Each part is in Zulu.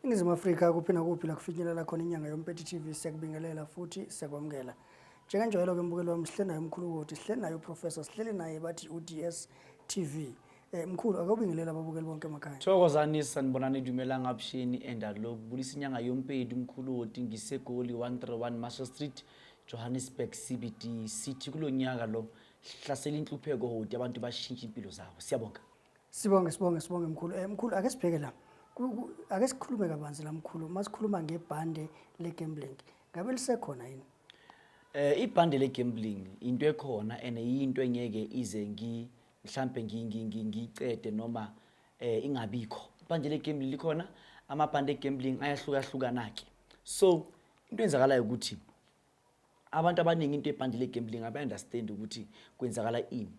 Iningizimu Afrika kuphi nakuphi la kufinyelela khona inyanga yoMpedi TV siyakubingelela futhi siyakwamukela. Njengenjalo ke mbukeli wami sihle naye Mkhulu Hoti, sihle naye uprofessor, sihle naye bathi uDS TV. Mkhulu akubingelela ababukeli bonke emakhaya. Thokozani sanibonani dumela ngapshini endalo bulisa inyanga yoMpedi Mkhulu Hoti ngisegoli 131 Marshall Street Johannesburg CBD City kulonyaka lo hlasela inhlupheko Hoti abantu bashintsha impilo zabo. Siyabonga. Sibonge Mkhulu. Mkhulu ake sibheke la. Ake sikhulume kabanzi la Mkhulu. Masikhuluma ngebhande leGambling. Ngabe lisekhona yini? Ibhande leGambling into ekhona ene yinto engeke ize mhlambe ngicede noma ingabikho. Ibhande leGambling likhona, amabhande eGambling ayahlukahlukana ke. So into enzakalayo ukuthi abantu abaningi into ebhande leGambling abaunderstand ukuthi kwenzakala ini.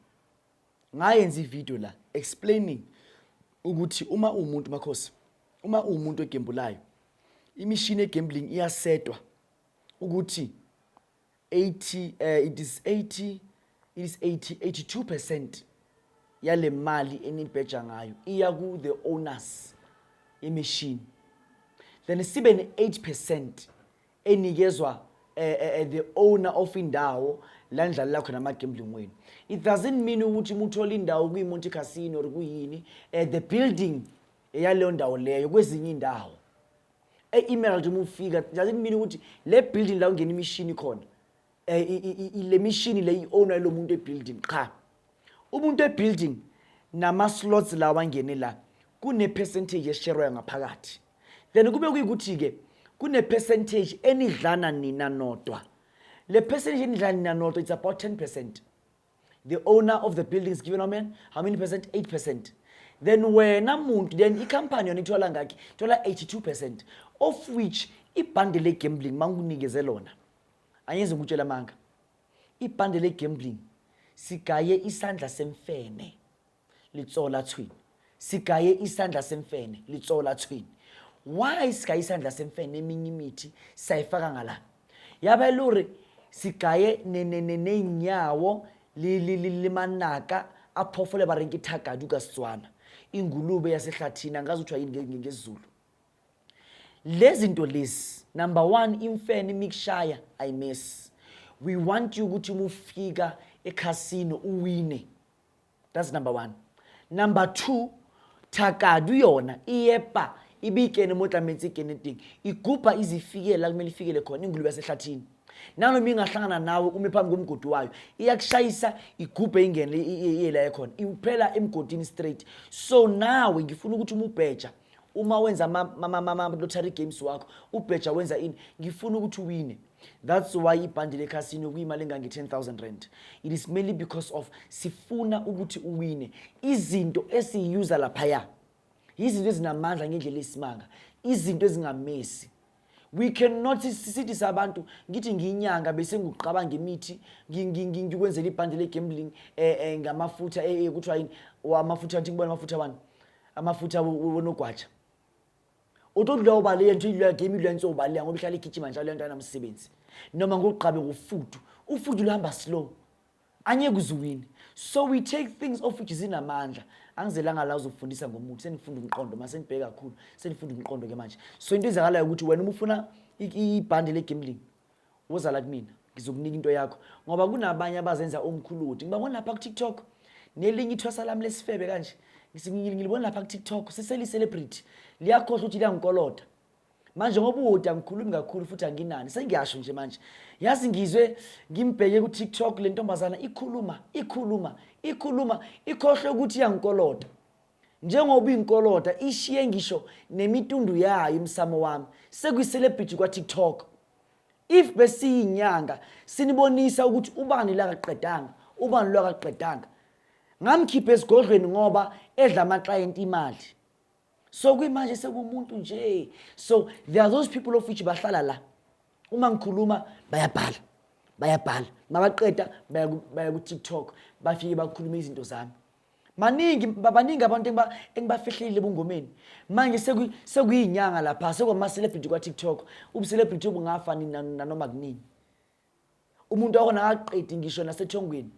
Ngayenza ivideo la explaining ukuthi uma umuntu makhosi, uma umuntu egambulayo, imishini egambling iyasetwa ukuthi 82% yale mali enibheja ngayo iya ku the owners imachine. Then sibe ne-8% enikezwa the owner of indawo la ndlalela khona ama-gambling wenu. It doesn't mean ukuthi umuthola indawo kuyi-Monte Casino or kuyini the building yaleyo ndawo leyo kwezinye indawo e-Emerald umufika doesn't mean ukuthi le building la ungena imishini khona ile mishini le i-owner lo muntu e-building cha. Umuntu e-building nama-slots la wangene la kune-percentage esharewayo ngaphakathi. Then kube kuyikuthi ke kune-percentage enidlana nina nodwa. Le percentage enidlana nina nodwa it's about 10%. The owner of the building is given how many percent? 8%. Then wena muntu then i-company yona ithola ngakhi? Ithola 82%, of which ibhande leGambling mangunikeze lona. Anyenze ngutshela manga. Ibhande leGambling sigaye isandla semfene litsola twini. Sigaye isandla semfene litsola twini. Why sigaye isandla semfene eminye imithi sayifaka ngala? Yaba lori sigaye nenyawo limanaka aphofole barenki thagadu kaSetswana. Ingulube yasehlathini angazi uthiwa yini ngesiZulu. Lezi zinto lezi, number 1 imfene imikshaya ayimiss. We want you ukuthi umufika eCasino uwine. That's number 1. Number 2, thagadu yona iyepa ibikene motlametsi keneting igubha izifikela kumele ifikele khona ingulube yasehlathini. Nalo mingahlangana nawe ume phambi komgodi wayo iyakushayisa igubhe ingene iyela ekhona iphela emgodini straight. So nawe ngifuna ukuthi umubheja uma wenza ama lottery games wakho ubheja wenza ini ngifuna ukuthi uwine. That's why ibhande leCasino kuyimali engange 10,000 rand. It is mainly because of sifuna ukuthi uwine. Izinto esiyuza lapha ya izinto ezinamandla ngendlela esimanga, izinto ezingamesi. We cannot sithi sabantu ngithi ngiyinyanga bese ngiqabanga imithi ngikwenzela ibhande leGambling ngamafutha kuthiwa yini amafutha nthi ngibona amafutha wani amafutha wonogwaja. Utodla ubale nje ile game ile nso ubale ngoba ihlala igijima njalo lento namsebenzi noma ngokuqabe ngofudu ufudu luhamba slow anye kuzuwini. So we take things off which is inamandla. Angizelanga la uzofundisa ngomuntu senifunda umqondo mase nibheka kakhulu senifunda umqondo ke manje. So into ezakalayo ukuthi wena uma ufuna ibhande leGambling woza la kumina ngizokunika into yakho ngoba kunabanye abazenza omkhulu Hoti ngibabona lapha ku TikTok nelinye ithwasa lami lesifebe kanje ngilibona lapha ku TikTok siseli celebrity liyakhohlwa ukuthi liyangikolota manje ngoba uHoti angikhulumi kakhulu futhi anginani sengiyasho nje manje yazi ngizwe ngimbheke ku TikTok le ntombazana ikhuluma ikhohlwe ukuthi iyangikolota njengoba inkolota ishiye ngisho nemitundu yayo imsamo wami sekuyicelebrity kwa TikTok. If besiyinyanga sinibonisa ukuthi ubani la kaqedanga ubani lo kaqedanga ngamkhipha esigodlweni ngoba edla ama client imali. So kuyimanje sekumuntu nje. So there are those people of which bahlala la uma ngikhuluma bayabhala mabaqeda baya ku TikTok bafike bakhuluma izinto zami. Baningi abantu engibafihlile bungomeni manje sekuyinyanga lapha sekuma celebrity kwa TikTok ubcelebrity ubungafani nanoma kunini. Umuntu wakhona akaqedi ngisho nasethongweni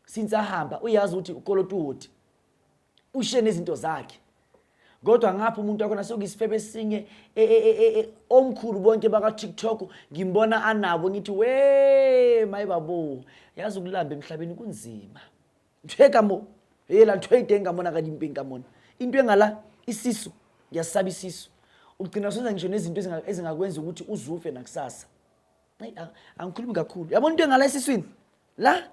since ahamba uyazi ukuthi ukolota uHoti ushiye nezinto zakhe Kodwa ngapha umuntu akona sokuyisifebe sinye omkhulu bonke baka TikTok ngimbona anabo ngithi we mayibabo yazi ukulamba emhlabeni kunzima. Ntheka mo yela ntwede ngamona ka dimpe ngamona. Into engala isisu ngiyasaba isisu. Ugcina senza ngisho nezinto ezingakwenza ukuthi uzufe nakusasa. Angikhulumi kakhulu. Yabona into engala esiswini la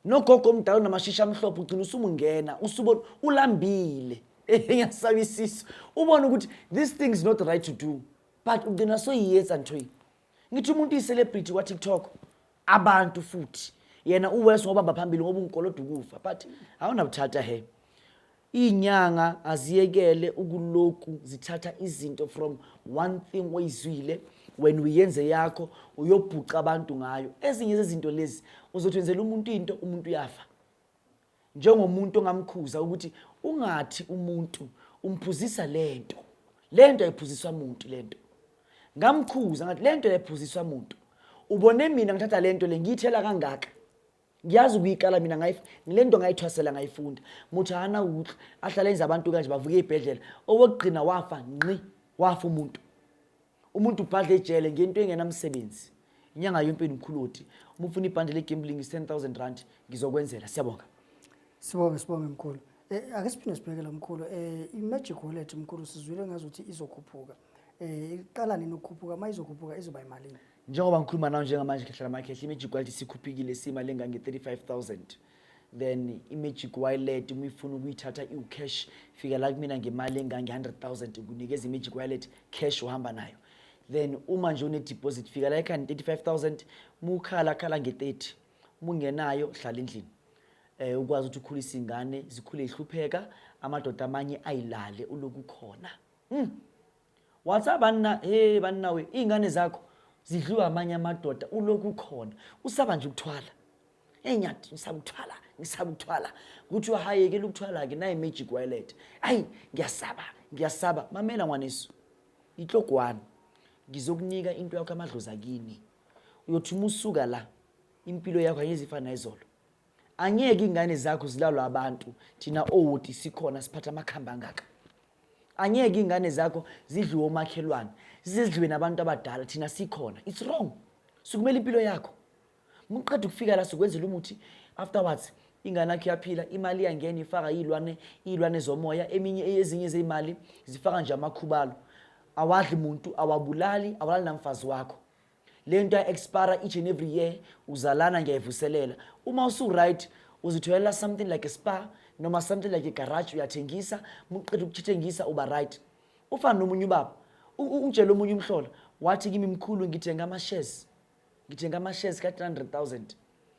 nogogo omdala namashisha amhlophe ugcina usumungena usubona ulambile. Ngiyasaba isisu. Ubona ukuthi this thing is not right to do. But ugcina so yiyetsa ntwe. Ngithi umuntu uyicelebrity wa TikTok abantu futhi yena uweso ngoba phambili ngoba unkolodo ukufa but awunabuthatha he. Inyanga aziyekele ukuloku zithatha izinto from one thing oyizwile when uyenze yakho uyobhuqa abantu ngayo. Ezinye zezinto lezi uzothwenzela umuntu into umuntu uyafa. Njengomuntu ongamkhuza ukuthi ungathi umuntu umphuzisa lento. Lento ayiphuziswa umuntu lento. Ngamkhuza ngathi lento ayiphuziswa umuntu. Ubone mina ngithatha lento le ngiyithela kangaka. Ngiyazi ukuyikala mina ngilento ngayithwasela ngayifunda. Muthana uhle ahlala enza abantu kanje bavuke ebhedlela. Owogqina wafa ngqi wafa umuntu. Umuntu ubhadle ejele ngento engenamsebenzi. Inyanga yompeni Mkhulu Hoti. Umufuna ibhande leGambling is 10,000 rand ngizokwenzela. Siyabonga. Sibonge Mkhulu. Ake siphinde sibhekele Mkhulu. I-magic wallet Mkhulu sizwile ngazuthi izokhuphuka. Iqala nini ukukhuphuka mayizokhuphuka izoba imalini? Njengoba ngikhuluma nawe njengamanje khehla makhehla i-magic wallet sikhuphikile simali engange 35,000. Then i-magic wallet umifuna ukuyithatha icash fika la kumina ngemali engange 100,000 kunikeza i-magic wallet cash uhamba nayo. Then uma nje une deposit fika la ekhani 35,000 mukhala nge30 mungenayo hlala endlini. Ukwazi ukuthi ukhulisa ingane zikhule ihlupheka amadoda amanye ayilale uloku khona. Wathi bannawe ingane zakho zidliwa amanye amadoda uloku khona usaba nje ukuthwala. Enyathi ngisaba ukuthwala ukuthi uhayekela ukuthwala ke nayi magic wallet. Ngiyasaba mamela ngwaneso. Ihlogwana ngizokunika into yakho amadlozi kini. Uyothi umusuka la impilo yakho ayizifana izolo. Angeke ingane zakho zilalwa abantu thina Hoti sikhona siphatha amakhamba ngaka. Angeke ingane zakho zidliwe omakhelwane zizidliwe nabantu abadala thina sikhona. It's wrong. Sukumela impilo yakho. Muqeda ukufika la sokwenzela umuthi afterwards ingane yakho yaphila imali yangena ifaka ilwane zomoya eminye ezinye zeimali zifaka nje amakhubalo. Awadli umuntu awabulali namfazi wakho. Lento expire each and every year uzalana ngiyayivuselela. Uma usu right uzitholela something like a spa noma something like a garage uyathengisa muqeda ukuthengisa uba right. Ufana nomunye ubaba ungitshela omunye umhlola wathi kimi Mkhulu ngithenga ama shares ka 300,000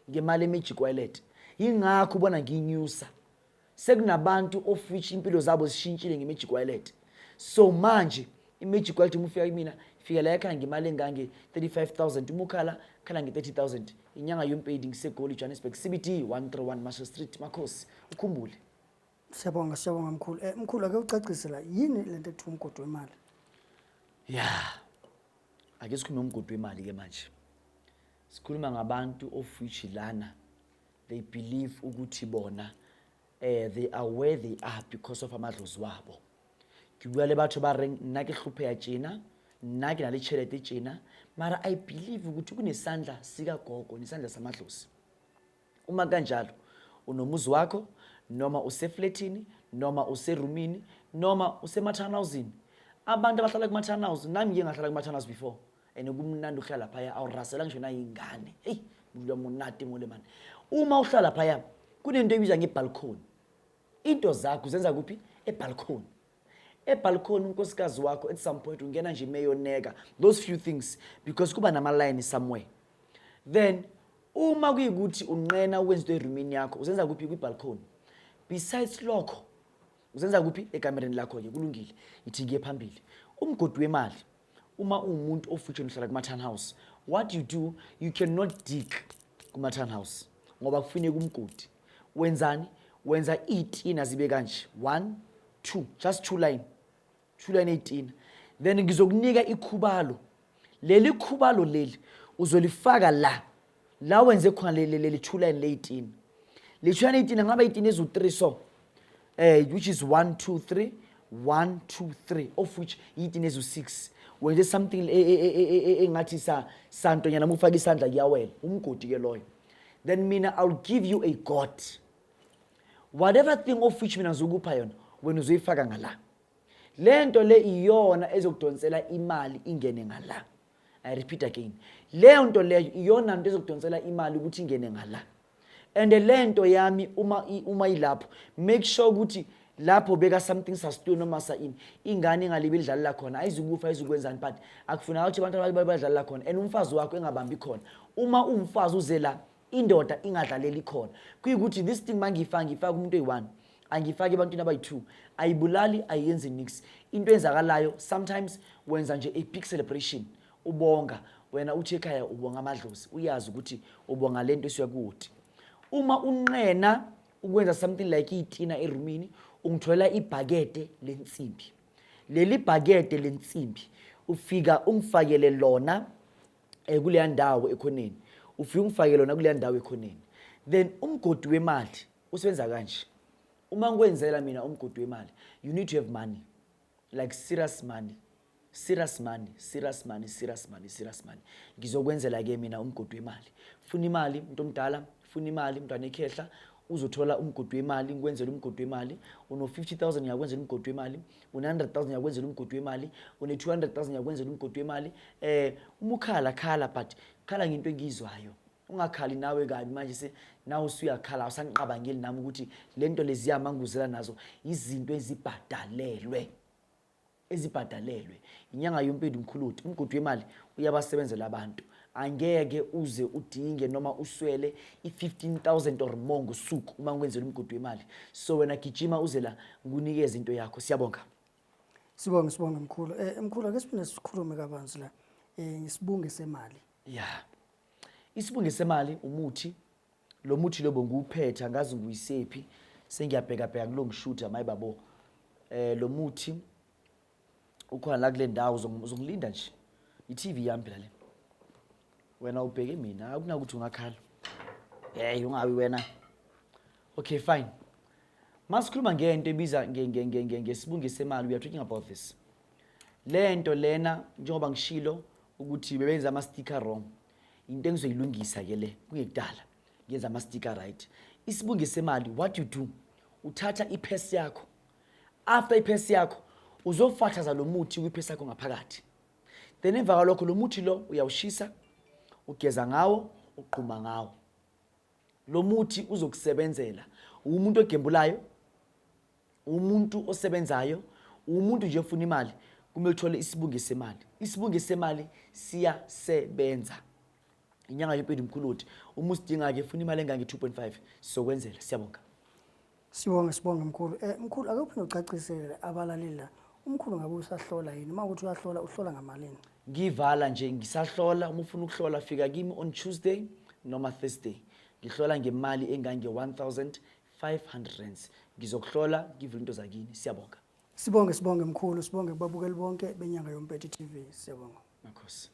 ngemali emagic wallet. Ingakho ubona nginyusa sekunabantu of which impilo zabo zishintshile ngemagic wallet. So manje imagic wallet umufika kimina fika la ekhaya ngemali engange 35,000 umukhala khala nge 30,000. Inyanga yompedi ngisegoli Johannesburg CBD 131 Marshall Street Makhosi ukhumbule. Siyabonga Mkhulu. Mkhulu ake ucacise la yini lento ekuthiwa umgodi wemali? Ake sikhulume umgodi wemali ke manje. Sikhuluma ngabantu of which lana they believe ukuthi bona they are where they are because of amadlozi wabo. Kibuyale batho ba reng nna ke hlupheya tjena nna ke na le tšhelete tjena mara I believe ukuthi kunesandla sika gogo nesandla samadlozi. Uma kanjalo unomuzi wakho noma useflatini noma userumini noma usemathanauzini. Abantu abahlala kumathanauz nami ngike ngahlala kumathanauz before and kumnandi uhlala phaya awurasela ngisho na ingane. Lo munati mole man. Uma uhlala phaya kunento ebizwa ngebalcony. Into zakho zenza kuphi? Ebalcony. Ebalcony unkosikazi wakho at some point ungena nje mayoneka those few things because kuba nama line somewhere. Then uma kuyikuthi unqena ukwenza erumini yakho uzenza kuphi kwibalcony. Besides lokho uzenza kuphi ekamereni lakho ke kulungile ithi ngiye phambili. Umgodi wemali uma umuntu ofuthi uhlala kuma townhouse what you do you cannot dig kuma townhouse ngoba kufineka umgodi. Wenzani? Wenza itina zibe kanje 1 2 just 2 line 18. Then ngizokunika ikhubalo. Leli khubalo leli uzolifaka la wenze khona leli 2 line 18. Le 2 line 18 ngaba 18 ezu 3 so which is 1 2 3 1 2 3 of which yithi nezo 6 wenze something engathi santo nyana mufaka isandla kuyawela umgodi ke loyo. Then mina I'll give you a god, whatever thing of which mina ngizokupha yona wena uzoyifaka ngala. Lento le iyona ezokudonsela imali ingene ngala. I repeat again, leyo nto leyo iyona into ezokudonsela imali ukuthi ingene ngala. And lento yami uma ilapho, make sure ukuthi lapho beka something sastone noma sa ingane ingalibe idlalela khona, ayizukufa ayizukwenzani, but akufuneka ukuthi abantu badlalela khona and umfazi wakho engabambi khona. Uma umfazi uzela indoda ingadlaleli khona, kuyikuthi this thing ngifaka umuntu oyi1, angifaki ebantwini abayi2, ayibulali ayenzi nix. Into enzakalayo sometimes wenza nje a big celebration, ubonga wena uthi ekhaya ubonga amadlozi, uyazi ukuthi ubonga lento esiya kuHoti. Uma unqena ukwenza something like itina erumini, ungithola ibhakede lensimbi. Leli bhakede lensimbi ufika ungifakele lona kule ndawo ekhoneni. Ufika ungifakele lona kule ndawo ekhoneni. Then umgodi wemali usebenza kanje. Uma ngikwenzela mina umgodi wemali, you need to have money, like serious money. Serious money. Ngizokwenzela ke mina umgodi wemali. Funa imali umuntu omdala, funa imali umntwana ekhehla, uzothola umgodi wemali, ngikwenzela umgodi wemali. Uno 50,000 yakwenzela umgodi wemali, una 100,000 yakwenzela umgodi wemali, une 200,000 yakwenzela umgodi wemali. Umukhala but khala ngento engizwayo. Ungakhali nawe kabi manje nawe usuyakhala awusanqabangeli nami ukuthi lento lezi yamanguzela nazo izinto ezibhadalelwe. Inyanga yoMpedi Mkhulu, umgodi wemali uyabasebenzela abantu. Angeke uze udinge noma uswele i15,000 or more ngosuku uma ngikwenzela umgodi wemali. So wena gijima uzela ngunikeza into yakho. Siyabonga. Sibonga Mkhulu. Mkhulu ake siphinde sikhulume kabanzi la ngesibunge semali. Yeah. Isibunge semali umuthi. Lo muthi lo bonguphethe angazi nguyisephi. Sengiyabheka kulo ngishuta mayibabo. Lo muthi ukhona la kule ndawo uzongilinda nje. iTV yami phela le. Wena ubheke mina akunakuthi ungakhala. Ungawi wena. Okay, fine. Masikhuluma ngento ebiza ngesibunge semali, we are talking about this. Lento lena njengoba ngishilo ukuthi bebenza ama sticker wrong. Into engizoyilungisa ke le kuyekudala. Ngenza ama sticker right. Isibunge semali, what you do? Uthatha iphesi yakho. After iphesi yakho uzofathaza lo muthi kwiphesi yakho ngaphakathi. Then emva kwalokho lo muthi lo uyawushisa, ugeza ngawo, uqhuma ngawo. Lo muthi uzokusebenzela. Umuntu ogembulayo, umuntu osebenzayo, umuntu nje ofuna imali, kumele uthole isibunge semali. Isibunge semali siyasebenza. Inyanga yoMpedi Mkhulu, uma usidinga ke ufuna imali engange 2.5 sizokwenzela. Siyabonga. Sibonga Mkhulu. Mkhulu ake uphinde ucacisele abalaleli la. Umkhulu ngabe usahlola yini? Uma ukuthi uyahlola uhlola ngamalini? Ngivala nje ngisahlola, uma ufuna ukuhlola fika kimi on Tuesday noma Thursday. Ngihlola ngemali engange 1,500 rands. Ngizokuhlola ngivule into zakini. Siyabonga. Sibonge Mkhulu, sibonge kubabukeli bonke benyanga yoMpedi TV. Siyabonga. Makhosi.